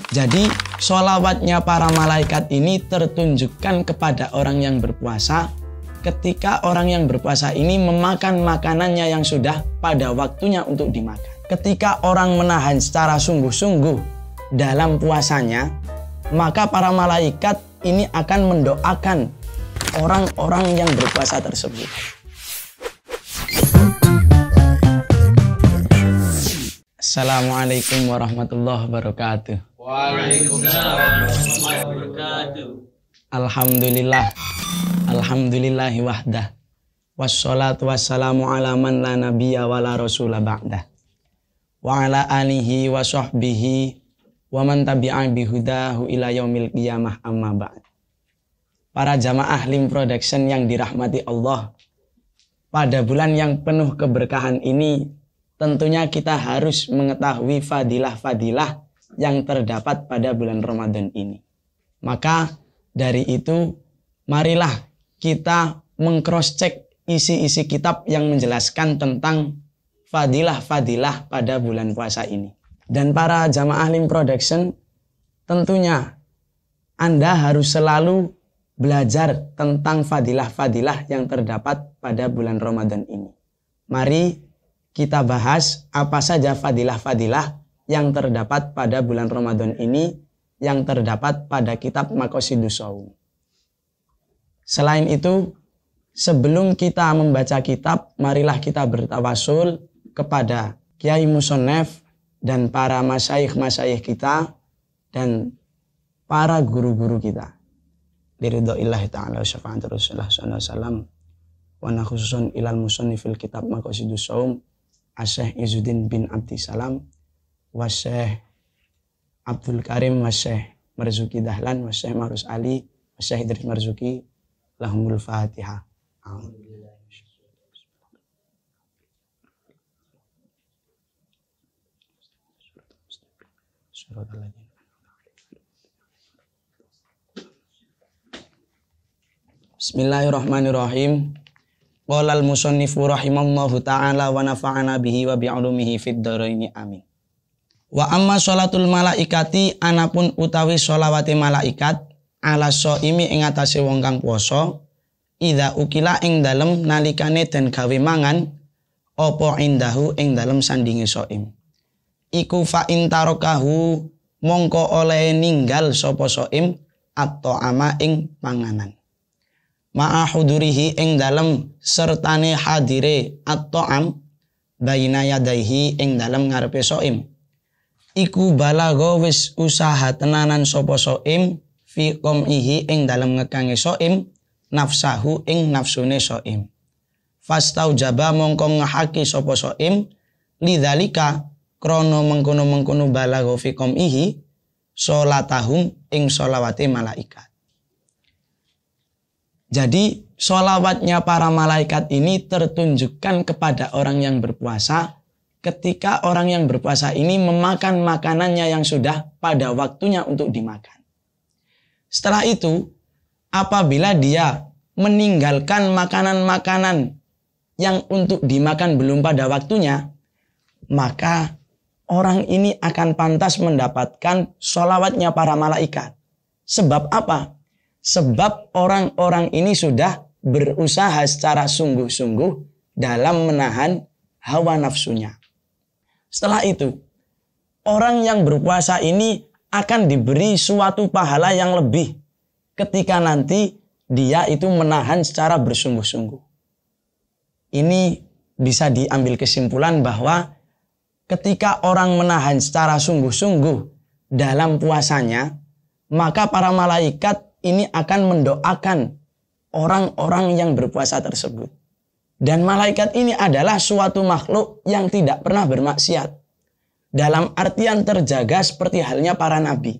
Jadi sholawatnya para malaikat ini tertunjukkan kepada orang yang berpuasa ketika orang yang berpuasa ini memakan makanannya yang sudah pada waktunya untuk dimakan. Ketika orang menahan secara sungguh-sungguh dalam puasanya, maka para malaikat ini akan mendoakan orang-orang yang berpuasa tersebut. Assalamualaikum warahmatullahi wabarakatuh. Waalaikumsalam warahmatullahi wabarakatuh. Alhamdulillahi wahdah. Wassalatu wassalamu ala man la nabiyya wa la rasula ba'dah. Wa ala alihi wa sahbihi wa man tabi'a bihudahu ila yaumil qiyamah amma ba'd. Para jamaah Lim Production yang dirahmati Allah, pada bulan yang penuh keberkahan ini tentunya kita harus mengetahui fadilah-fadilah yang terdapat pada bulan Ramadan ini. Maka dari itu, marilah kita meng-cross-check isi-isi kitab yang menjelaskan tentang fadilah-fadilah pada bulan puasa ini. Dan para jamaah Lim Production, tentunya Anda harus selalu belajar tentang fadilah-fadilah yang terdapat pada bulan Ramadan ini. Mari kita bahas apa saja fadilah-fadilah yang terdapat pada bulan Ramadan ini yang terdapat pada kitab Maqasidus Shaum. Selain itu, sebelum kita membaca kitab, marilah kita bertawasul kepada Kiai Musonef dan para masyayikh-masyayikh kita dan para guru-guru kita. Liridhoillahi ta'ala wa syafa'ati Rasulullah sallallahu alaihi wasallam wa nakhususun ilal musannifil kitab Maqasidus Shaum Syekh Izzuddin bin Abdissalam wa Syekh Abdul Karim wa Syekh Marzuki Dahlan wa Syekh Marus Ali wa Syekh Idris Marzuki lahumul Fatihah. Bismillahirrahmanirrahim. Qolal musannifu rahimallahu ta'ala wa nafa'ana bihi wa bi'ulumihi fid dharaini amin. Wa amma sholatul malaikati anapun utawi sholawati malaikat ala shaimi ing atase wong kang poso idza ukila ing dalem nalikane den gawe mangan apa indahu ing dalem sandinge shaim. Iku fa intarokahu mongko oleh ninggal sapa shaim at-ta'ama ing panganan. Ma'a hudurihi ing dalem sertane hadire at-ta'am baina yadaihi ing dalem ngarepe shaim. Iku balagha wis usaha tenanan sapa shaim fi qom'ihi ing dalem ngekange shaim nafsahu ing nafsune shaim. Fastaujaba mongko ngahake sapa shaim lidzalika krana mengkono-mengkono balagha fi qom'ihi salatahum ing sholawate malaikat. Jadi sholawatnya para malaikat ini tertunjukkan kepada orang yang berpuasa ketika orang yang berpuasa ini memakan makanannya yang sudah pada waktunya untuk dimakan. Setelah itu, apabila dia meninggalkan makanan-makanan yang untuk dimakan belum pada waktunya, maka orang ini akan pantas mendapatkan sholawatnya para malaikat. Sebab apa? Sebab orang-orang ini sudah berusaha secara sungguh-sungguh dalam menahan hawa nafsunya. Setelah itu, orang yang berpuasa ini akan diberi suatu pahala yang lebih ketika nanti dia itu menahan secara bersungguh-sungguh. Ini bisa diambil kesimpulan bahwa ketika orang menahan secara sungguh-sungguh dalam puasanya, maka para malaikat ini akan mendoakan orang-orang yang berpuasa tersebut. Dan malaikat ini adalah suatu makhluk yang tidak pernah bermaksiat. Dalam artian terjaga seperti halnya para nabi.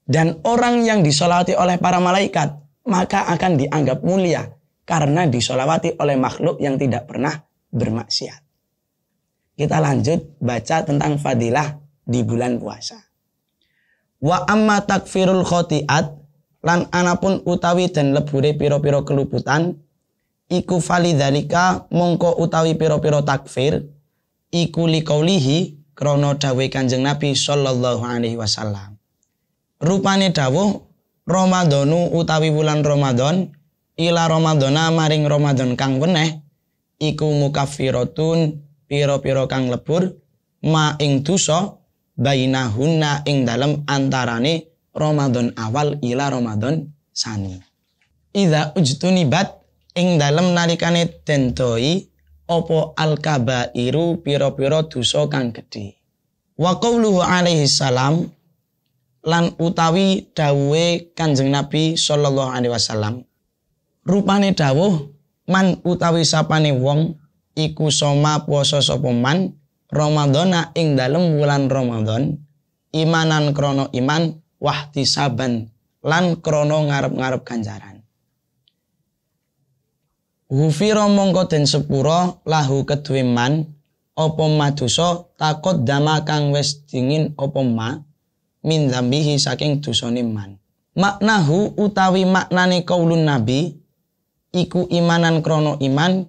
Dan orang yang disolawati oleh para malaikat, maka akan dianggap mulia karena disolawati oleh makhluk yang tidak pernah bermaksiat. Kita lanjut baca tentang fadilah di bulan puasa. Wa amma takfirul khotiat lan anapun utawi dan lebure piro-piro keluputan iku falidzalika mongko utawi piro-piro takfir iku liqaulihi krana dawuh Kanjeng Nabi sallallahu alaihi wasallam. Rupane dawuh Ramadhanu utawi wulan Ramadan ila Ramadhana maring Ramadan kang weneh iku mukaffiratun pira-pira kang lebur ma ing dosa bainahunna ing dalem antarane Ramadan awal ila Ramadan sani. Idza ujtunibat ing dalem nalikane den doi apa al-kabairu pira-pira dosa kang gedhe. Wa qauluhu alaihi salam lan utawi dawuhe Kanjeng Nabi sallallahu alaihi wasallam. Rupane dawuh man utawi sapane wong iku soma puasa sapa man Ramadhana ing dalem wulan Ramadan imanan krana iman wahtisaban lan krana ngarep-ngarep ganjaran. Hufira mongko den sepura lahu kedue man apa madosa takut dama kang wis dingin apa ma min dzambihi saking dosane man. Maknahu utawi maknane qaulun nabi iku imanan krana iman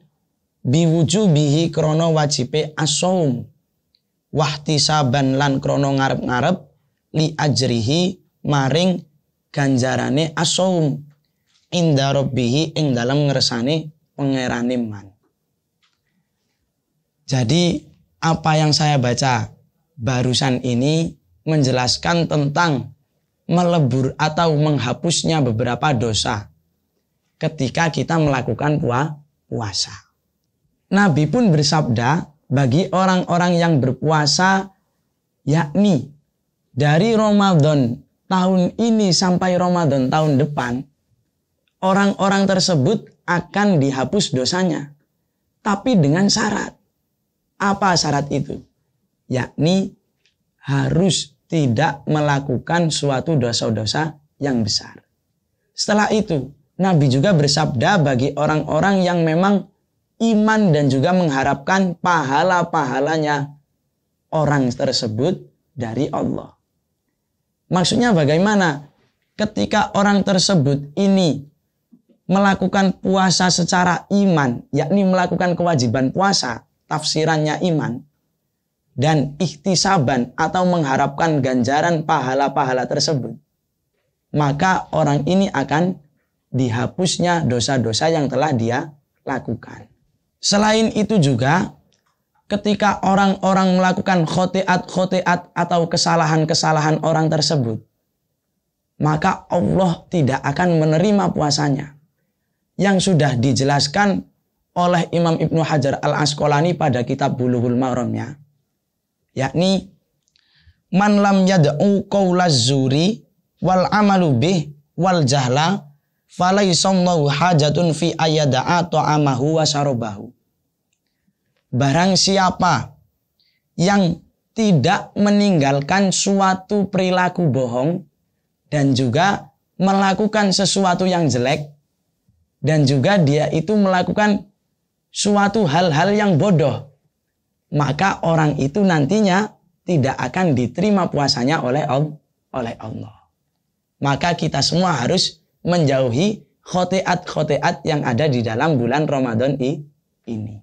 biwujubihi krana wajibe as-shaum wahtisaban lan krana ngarep-ngarep li ajrihi maring ganjarane as-shaum inda rabbihi ing dalam ngersane pangerane man. Jadi apa yang saya baca barusan ini menjelaskan tentang melebur atau menghapusnya beberapa dosa ketika kita melakukan puasa. Nabi pun bersabda bagi orang-orang yang berpuasa yakni dari Ramadan tahun ini sampai Ramadan tahun depan orang-orang tersebut akan dihapus dosanya. Tapi dengan syarat. Apa syarat itu? Yakni harus tidak melakukan suatu dosa-dosa yang besar. Setelah itu, Nabi juga bersabda bagi orang-orang yang memang iman dan juga mengharapkan pahala-pahalanya orang tersebut dari Allah. Maksudnya bagaimana? Ketika orang tersebut ini melakukan puasa secara iman, yakni melakukan kewajiban puasa, tafsirannya iman, dan ikhtisaban atau mengharapkan ganjaran pahala-pahala tersebut, maka orang ini akan dihapusnya dosa-dosa yang telah dia lakukan. Selain itu juga, ketika orang-orang melakukan khotiat atau kesalahan-kesalahan orang tersebut, maka Allah tidak akan menerima puasanya. Yang sudah dijelaskan oleh Imam Ibnu Hajar Al-Asqalani pada kitab Bulughul Maramnya, yakni man lam yad'u qaulaz zuri wal amalu bih wal jahla falaisallahu hajatun fi ayyada'a ta'amahu wa syarabahu. Barang siapa yang tidak meninggalkan suatu perilaku bohong dan juga melakukan sesuatu yang jelek, dan juga dia itu melakukan suatu hal-hal yang bodoh, maka orang itu nantinya tidak akan diterima puasanya oleh Allah. Maka kita semua harus menjauhi khotiat yang ada di dalam bulan Ramadan ini.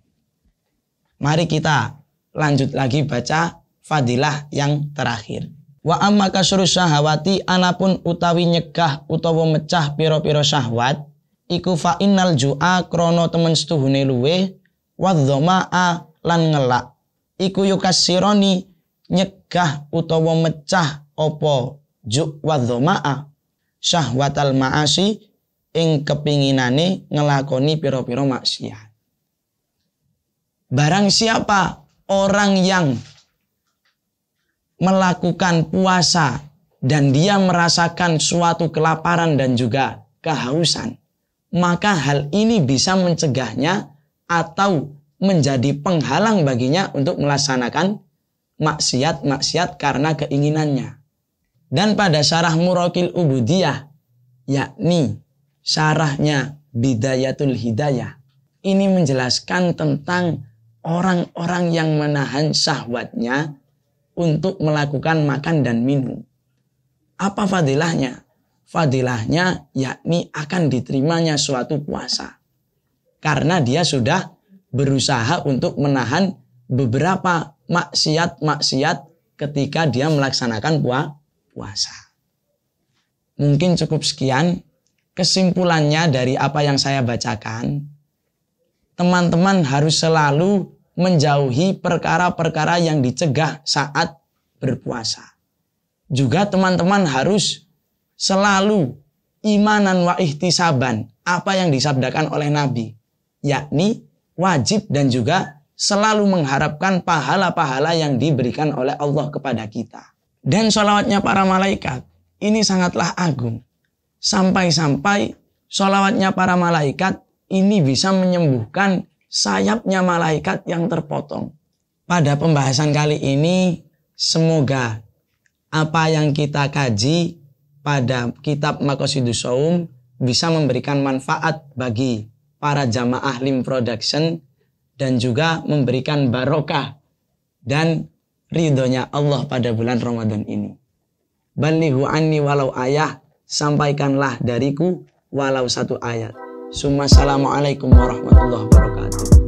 Mari kita lanjut lagi baca fadilah yang terakhir. Wa amma kasru syahawati anapun utawi nyegah utawa mecah pira-pira syahwat iku fa innal ju'a krono temen setuhune luwe wadh-dhama'a lan ngelak iku yukassironi nyegah utawa mecah apa ju' wadh-dhama'a syahwatal ma'asi ing kepinginane ngelakoni pira-pira maksiat. Barang siapa orang yang melakukan puasa dan dia merasakan suatu kelaparan dan juga kehausan, maka hal ini bisa mencegahnya atau menjadi penghalang baginya untuk melaksanakan maksiat-maksiat karena keinginannya. Dan pada syarah Muraqil Ubudiyah, yakni syarahnya Bidayatul Hidayah, ini menjelaskan tentang orang-orang yang menahan syahwatnya untuk melakukan makan dan minum. Apa fadilahnya? Fadilahnya yakni akan diterimanya suatu puasa. Karena dia sudah berusaha untuk menahan beberapa maksiat-maksiat ketika dia melaksanakan puasa. Mungkin cukup sekian kesimpulannya dari apa yang saya bacakan. Teman-teman harus selalu menjauhi perkara-perkara yang dicegah saat berpuasa. Juga teman-teman harus selalu imanan wa ihtisaban, apa yang disabdakan oleh Nabi, yakni wajib dan juga selalu mengharapkan pahala-pahala yang diberikan oleh Allah kepada kita. Dan sholawatnya para malaikat ini sangatlah agung. Sampai-sampai sholawatnya para malaikat ini bisa menyembuhkan sayapnya malaikat yang terpotong. Pada pembahasan kali ini, semoga apa yang kita kaji pada kitab Maqasidus Shaum bisa memberikan manfaat bagi para jamaah Lim Production dan juga memberikan barokah dan ridhonya Allah pada bulan Ramadan ini. Balighu anni walau ayah, sampaikanlah dariku walau satu ayat. Assalamualaikum warahmatullahi wabarakatuh.